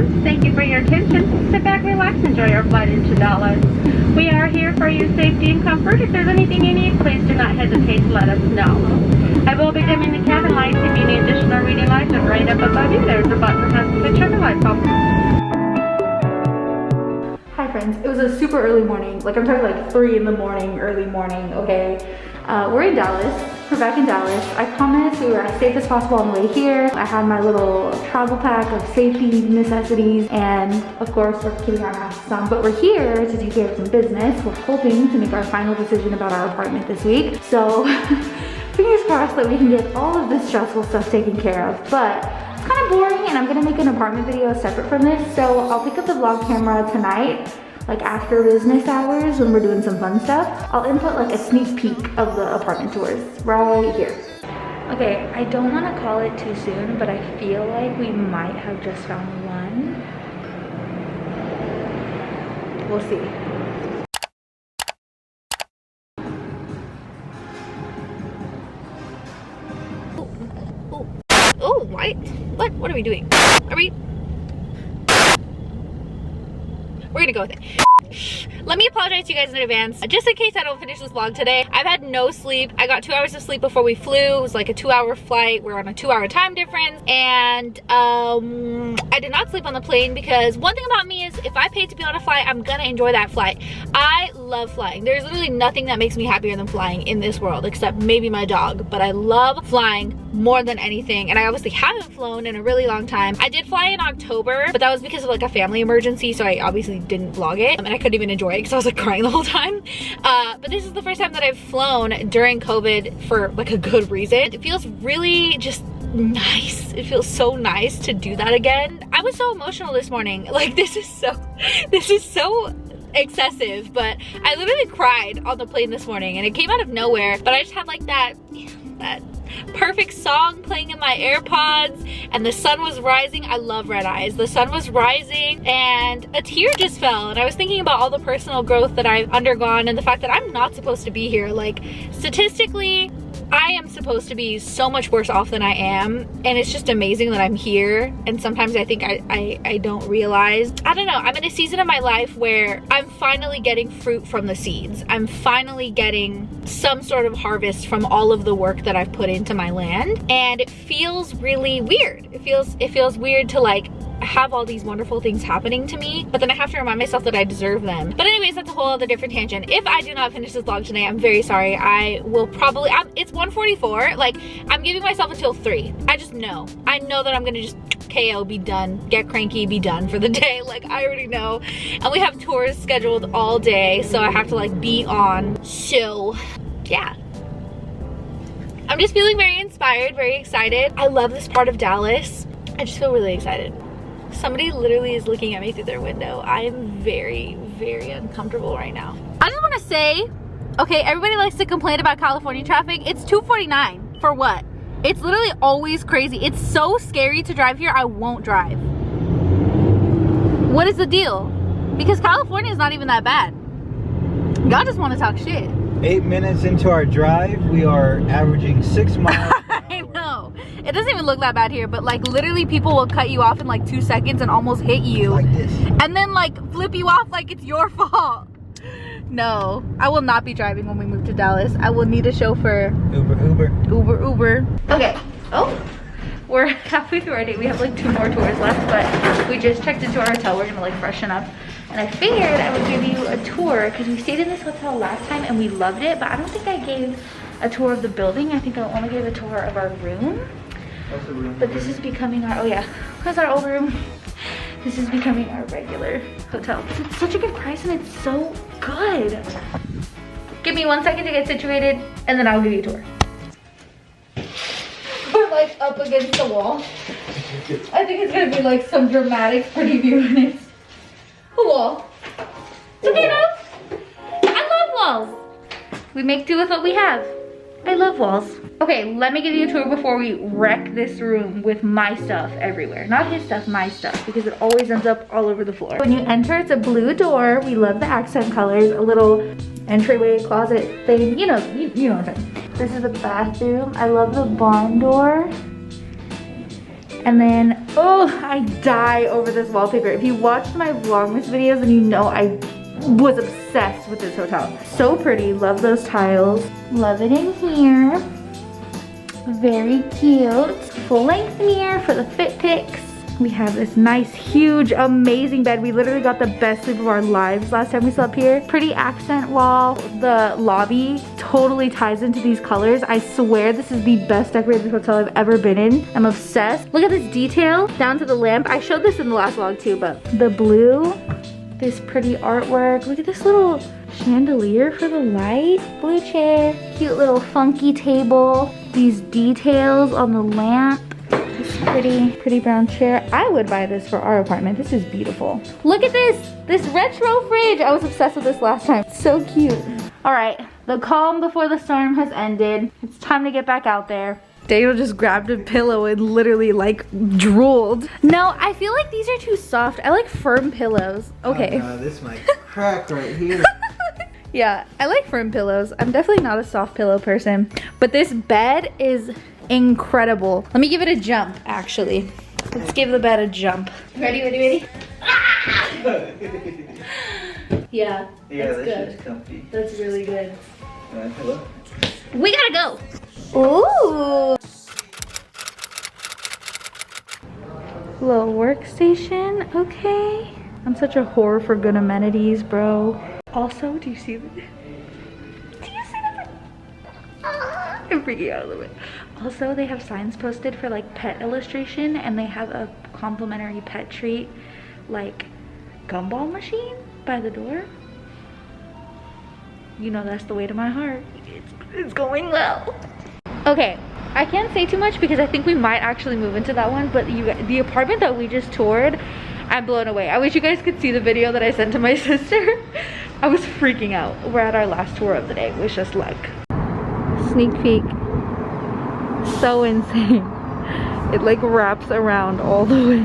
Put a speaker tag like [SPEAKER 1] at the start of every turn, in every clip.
[SPEAKER 1] everyone. Thank you for your attention. Sit back, relax, enjoy your flight into Dallas. We are here for your safety and comfort. If there's anything you need, please do not hesitate to let us know. I will be dimming the cabin lights. If you need additional reading lights, and right up above you, there's a button that has a picture of the light bulb.
[SPEAKER 2] Hi friends, it was a super early morning. Like I'm talking like 3 in the morning, early morning, okay? We're in Dallas. We're back in Dallas. I promised we were as safe as possible on the way here. I had my little travel pack of safety necessities, and of course we're keeping our masks on, but we're here to take care of some business. We're hoping to make our final decision about our apartment this week. So fingers crossed that we can get all of this stressful stuff taken care of. But it's kind of boring, and I'm gonna make an apartment video separate from this. So I'll pick up the vlog camera tonight, like after business hours when we're doing some fun stuff. I'll input like a sneak peek of the apartment tours right here. Okay, I don't want to call it too soon, but I feel like we might have just found one. We'll see. Oh, what are we doing? We're gonna go with it. Let me apologize to you guys in advance. Just in case I don't finish this vlog today, I've had no sleep. I got 2 hours of sleep before we flew. It was like a 2-hour flight. We're on a 2-hour time difference. And I did not sleep on the plane because one thing about me is if I pay to be on a flight, I'm gonna enjoy that flight. I love flying. There's literally nothing that makes me happier than flying in this world, except maybe my dog. But I love flying more than anything. And I obviously haven't flown in a really long time. I did fly in October, but that was because of like a family emergency. So I obviously didn't vlog it. And I couldn't even enjoy it because I was like crying the whole time. But this is the first time that I've flown during COVID for like a good reason. It feels really just nice. It feels so nice to do that again. I was so emotional this morning. Like this is so excessive, but I literally cried on the plane this morning, and it came out of nowhere. But I just had like that perfect song playing in my AirPods, and the sun was rising. I love red eyes. The sun was rising and a tear just fell, and I was thinking about all the personal growth that I've undergone and the fact that I'm not supposed to be here. Like statistically, I am supposed to be so much worse off than I am, and it's just amazing that I'm here. And sometimes I think I don't realize. I don't know, I'm in a season of my life where I'm finally getting fruit from the seeds. I'm finally getting some sort of harvest from all of the work that I've put into my land, and it feels really weird. It feels weird to like have all these wonderful things happening to me, but then I have to remind myself that I deserve them. But anyways, that's a whole other different tangent. If I do not finish this vlog today, I'm very sorry. I will probably, it's 1:44. Like I'm giving myself until 3. I know that I'm gonna just KO, be done, get cranky, be done for the day. Like I already know. And we have tours scheduled all day, so I have to like be on. So yeah, I'm just feeling very inspired, very excited. I love this part of Dallas. I just feel really excited. Somebody literally is looking at me through their window. I am very, very uncomfortable right now. I just want to say, okay, everybody likes to complain about California traffic. It's 2:49 for what? It's literally always crazy. It's so scary to drive here. I won't drive. What is the deal? Because California is not even that bad. Y'all just want to talk shit.
[SPEAKER 3] 8 minutes into our drive, we are averaging 6 miles.
[SPEAKER 2] I know. It doesn't even look that bad here, but like literally people will cut you off in like 2 seconds and almost hit you.
[SPEAKER 3] Like this.
[SPEAKER 2] And then like flip you off like it's your fault. No, I will not be driving when we move to Dallas. I will need a chauffeur. Uber. Okay. Oh, we're halfway through our day. We have like 2 more tours left, but we just checked into our hotel. We're gonna like freshen up. And I figured I would give you a tour because we stayed in this hotel last time and we loved it, but I don't think I gave a tour of the building. I think I only gave a tour of our room.
[SPEAKER 3] That's the room.
[SPEAKER 2] But this is becoming our, oh yeah, that's our old room. This is becoming our regular hotel. It's such a good price and it's so good. Give me 1 second to get situated and then I'll give you a tour. We're like up against the wall. I think it's gonna be like some dramatic pretty view and it's a wall. It's okay though. I love walls. We make do with what we have. I love walls. Okay, let me give you a tour before we wreck this room with my stuff everywhere. Not his stuff, my stuff, because it always ends up all over the floor. When you enter, it's a blue door. We love the accent colors. A little entryway closet thing. You know what I'm saying. This is the bathroom. I love the barn door. And then, oh, I die over this wallpaper. If you watched my Vlogmas videos, then you know I was obsessed with this hotel. So pretty, love those tiles. Love it in here. Very cute. Full length mirror for the fit pics. We have this nice, huge, amazing bed. We literally got the best sleep of our lives last time we slept here. Pretty accent wall. The lobby totally ties into these colors. I swear this is the best decorated hotel I've ever been in. I'm obsessed. Look at this detail down to the lamp. I showed this in the last vlog too, but the blue, this pretty artwork. Look at this little chandelier for the light. Blue chair, cute little funky table. These details on the lamp. This pretty brown chair. I would buy this for our apartment. This is beautiful. Look at this retro fridge. I was obsessed with this last time. So cute. All right, the calm before the storm has ended. It's time to get back out there. Daniel just grabbed a pillow and literally like drooled. No, I feel like these are too soft. I like firm pillows. Okay.
[SPEAKER 3] Oh, no, this might crack right here.
[SPEAKER 2] Yeah, I like firm pillows. I'm definitely not a soft pillow person, but this bed is incredible. Let me give it a jump, actually. Let's give the bed a jump. Ready? Yeah, that's good.
[SPEAKER 3] Shit's comfy.
[SPEAKER 2] That's really good.
[SPEAKER 3] Hello?
[SPEAKER 2] We gotta go. Ooh. Little workstation, okay. I'm such a whore for good amenities, bro. Also, do you see the... I'm freaking out a little bit. Also, they have signs posted for like pet illustration, and they have a complimentary pet treat, like gumball machine by the door. You know that's the way to my heart. It's going well. Okay, I can't say too much because I think we might actually move into that one, but the apartment that we just toured, I'm blown away. I wish you guys could see the video that I sent to my sister. I was freaking out. We're at our last tour of the day. Wish us luck. Sneak peek. So insane. It like wraps around all the way.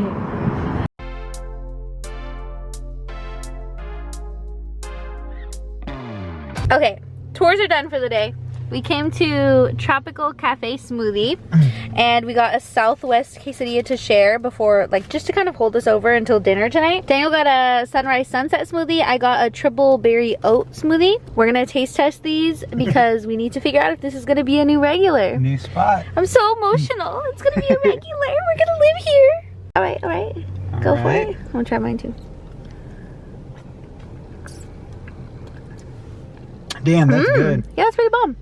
[SPEAKER 2] Okay, tours are done for the day. We came to Tropical Cafe Smoothie and we got a Southwest quesadilla to share before, like just to kind of hold us over until dinner tonight. Daniel got a Sunrise Sunset smoothie. I got a triple berry oat smoothie. We're gonna taste test these because we need to figure out if this is gonna be a new regular.
[SPEAKER 3] New spot.
[SPEAKER 2] I'm so emotional. It's gonna be a regular. We're gonna live here. All right. Go for it. I'm gonna try mine too.
[SPEAKER 3] Damn, that's good.
[SPEAKER 2] Yeah, that's pretty bomb.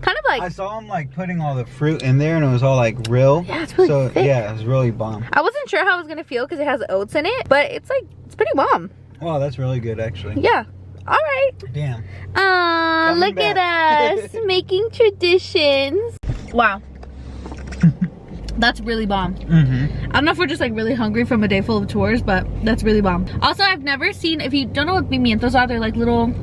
[SPEAKER 2] Kind of like...
[SPEAKER 3] I saw him like putting all the fruit in there and it was all like real.
[SPEAKER 2] Yeah, it's really thick.
[SPEAKER 3] Yeah, it was really bomb.
[SPEAKER 2] I wasn't sure how I was gonna feel because it has oats in it, but it's like, it's pretty bomb.
[SPEAKER 3] Wow, that's really good actually.
[SPEAKER 2] Yeah. All right.
[SPEAKER 3] Damn.
[SPEAKER 2] Look at us making traditions. Wow. That's really bomb. I don't know if we're just like really hungry from a day full of tours, but that's really bomb. Also, I've never seen, if you don't know what pimientos are, they're like little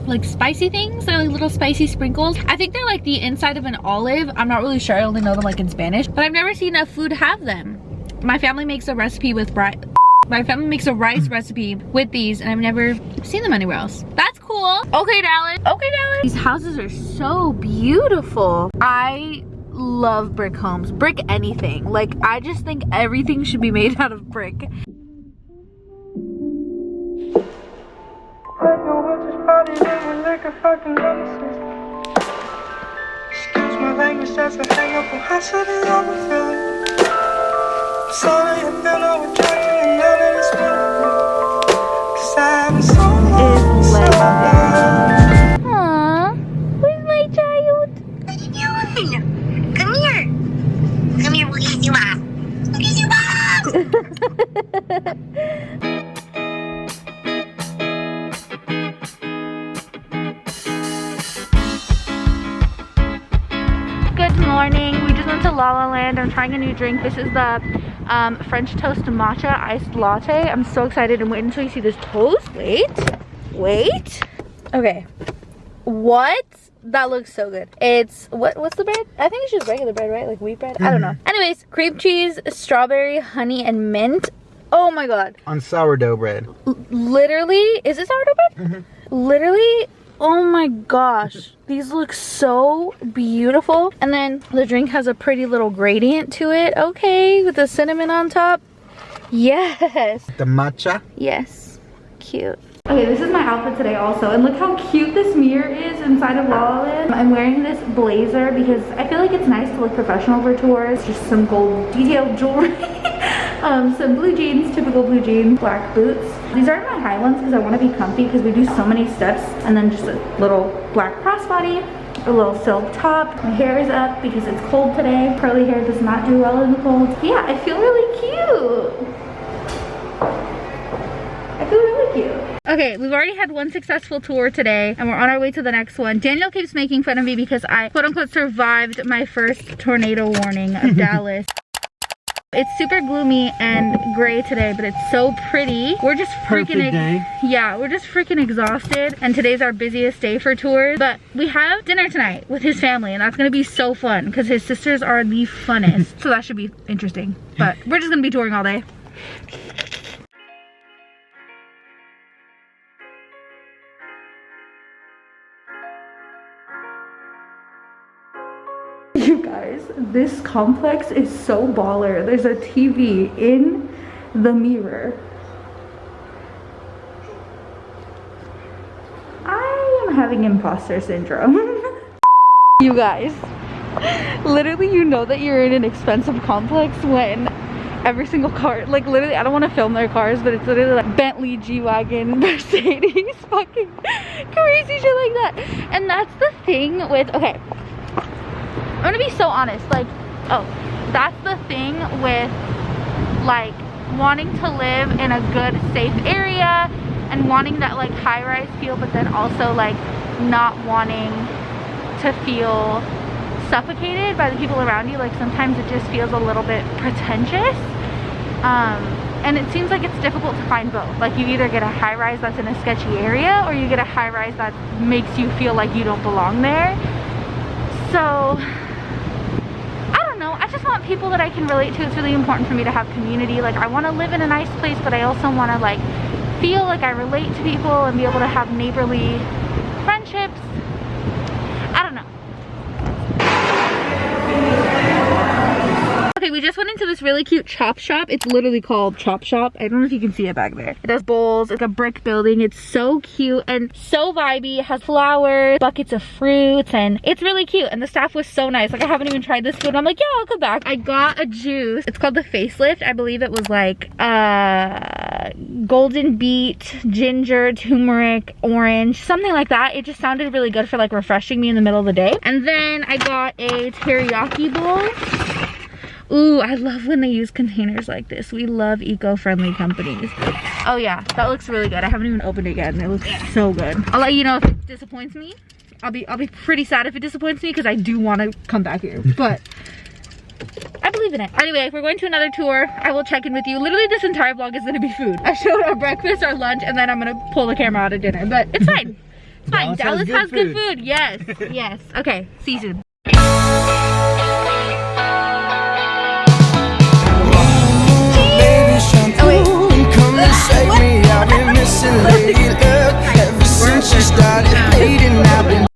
[SPEAKER 2] like spicy things. They're like little spicy sprinkles. I think they're like the inside of an olive. I'm not really sure. I only know them like in Spanish, but I've never seen a food have them. My family makes a recipe with rice. My family makes a rice recipe with these and I've never seen them anywhere else. That's cool. Okay, Dallas. Okay, Dallas. These houses are so beautiful. I love brick homes. Brick anything. Like, I just think everything should be made out of brick.
[SPEAKER 4] Excuse my language, that's a hang up on how suddenly I'm feeling. Sorry, I feel no attraction and none of this feeling. 'Cause I haven't so long inside.
[SPEAKER 2] Aww, where's my child?
[SPEAKER 5] What are you doing? Come here. Come here, we'll get you up. We'll get you up.
[SPEAKER 2] Good morning. We just went to La La Land. I'm trying a new drink. This is the French toast matcha iced latte. I'm so excited and wait until you see this toast. Wait. Okay. What? That looks so good. It's, what's the bread? I think it's just regular bread, right? Like wheat bread? I don't know. Anyways, cream cheese, strawberry, honey, and mint. Oh my god.
[SPEAKER 3] On sourdough bread.
[SPEAKER 2] Literally, is it sourdough bread? Literally, Oh my gosh. These look so beautiful. And then the drink has a pretty little gradient to it. Okay, with the cinnamon on top. Yes.
[SPEAKER 3] The matcha.
[SPEAKER 2] Yes. Cute. Okay, this is my outfit today also, and look how cute this mirror is inside of La La Land. I'm wearing this blazer because I feel like it's nice to look professional for tours. Just some gold detailed jewelry. Some blue jeans, typical blue jeans, black boots. These are my high ones because I want to be comfy because we do so many steps, and then just a little black crossbody, a little silk top. My hair is up because it's cold today. Curly hair does not do well in the cold. But yeah, I feel really cute. I feel really cute. Okay, we've already had one successful tour today and we're on our way to the next one. Daniel keeps making fun of me because I quote unquote survived my first tornado warning of Dallas. It's super gloomy and gray today, but it's so pretty. We're just freaking yeah, we're just freaking exhausted, and today's our busiest day for tours. But we have dinner tonight with his family, and that's gonna be so fun because his sisters are the funnest. So that should be interesting. But we're just gonna be touring all day. You guys, this complex is so baller. There's a TV in the mirror. I am having imposter syndrome. You guys, literally you know that you're in an expensive complex when every single car, like literally, I don't want to film their cars, but it's literally like Bentley, G-Wagon, Mercedes, fucking crazy shit like that. And that's the thing with, okay, I'm gonna be so honest, like, oh, that's the thing with like wanting to live in a good, safe area and wanting that like high-rise feel, but then also like not wanting to feel suffocated by the people around you. Like sometimes it just feels a little bit pretentious, and it seems like it's difficult to find both. Like you either get a high-rise that's in a sketchy area, or you get a high-rise that makes you feel like you don't belong there. So I just want people that I can relate to. It's really important for me to have community. Like I want to live in a nice place, but I also want to like feel like I relate to people and be able to have neighborly friendships. I don't know. Okay, we just went into this really cute chop shop. It's literally called Chop Shop. I don't know if you can see it back there. It does bowls. It's a brick building. It's so cute and so vibey. It has flowers, buckets of fruits, and it's really cute. And the staff was so nice. Like I haven't even tried this food. And I'm like, yeah, I'll come back. I got a juice. It's called the Facelift. I believe it was like golden beet, ginger, turmeric, orange, something like that. It just sounded really good for like refreshing me in the middle of the day. And then I got a teriyaki bowl. Ooh, I love when they use containers like this. We love eco-friendly companies. Oh yeah, that looks really good. I haven't even opened it yet and it looks so good. I'll let you know if it disappoints me. I'll be pretty sad if it disappoints me because I do want to come back here. But I believe in it. Anyway, we're going to another tour. I will check in with you. Literally this entire vlog is going to be food. I showed our breakfast, our lunch, and then I'm going to pull the camera out of dinner. But it's fine. It's fine. Dallas has good food. Yes. Yes. Okay. See you soon.
[SPEAKER 4] Save me, I've been missing lately. Ever since you started dating, I've been.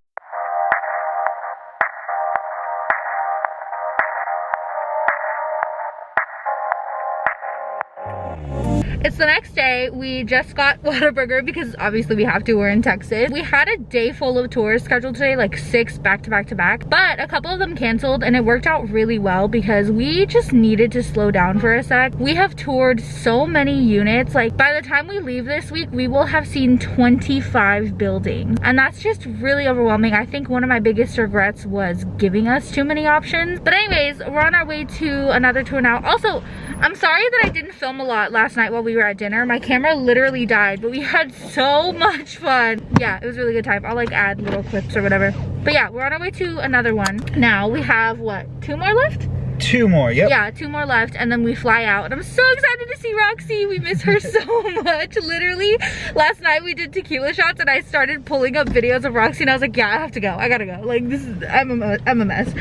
[SPEAKER 2] It's the next day. We just got Whataburger because obviously we have to, we're in Texas. We had a day full of tours scheduled today, like 6 back to back to back, but a couple of them canceled and it worked out really well because we just needed to slow down for a sec. We have toured so many units. Like by the time we leave this week, we will have seen 25 buildings, and that's just really overwhelming. I think one of my biggest regrets was giving us too many options. But anyways, we're on our way to another tour now. Also, I'm sorry that I didn't film a lot last night while we were at dinner. My camera literally died, but we had so much fun. Yeah, it was a really good time. I'll like add little clips or whatever. But yeah, we're on our way to another one. Now we have what, 2 more left?
[SPEAKER 3] 2 more, yep.
[SPEAKER 2] Yeah, 2 more left, and then we fly out. And I'm so excited to see Roxy. We miss her so much. Literally, last night we did tequila shots and I started pulling up videos of Roxy and I was like, yeah, I have to go. I gotta go. Like this is, I'm a mess.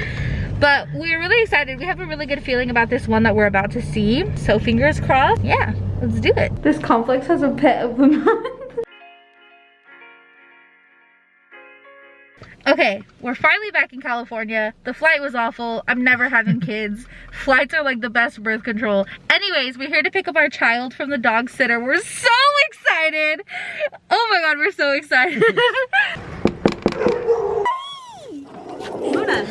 [SPEAKER 2] But we're really excited. We have a really good feeling about this one that we're about to see. So fingers crossed. Yeah, let's do it. This complex has a pet of the month. Okay, we're finally back in California. The flight was awful. I'm never having kids. Flights are like the best birth control. Anyways, we're here to pick up our child from the dog sitter. We're so excited. Oh my God, we're so excited. Luna.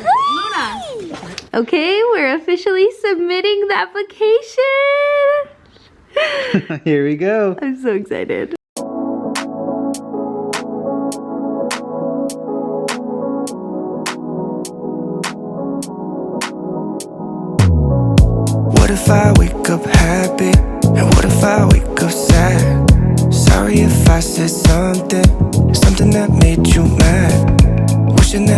[SPEAKER 2] Okay, we're officially submitting the application.
[SPEAKER 3] Here we go.
[SPEAKER 2] I'm so excited.
[SPEAKER 4] What if I wake up happy? And what if I wake up sad? Sorry if I said something that made you mad. Wishing that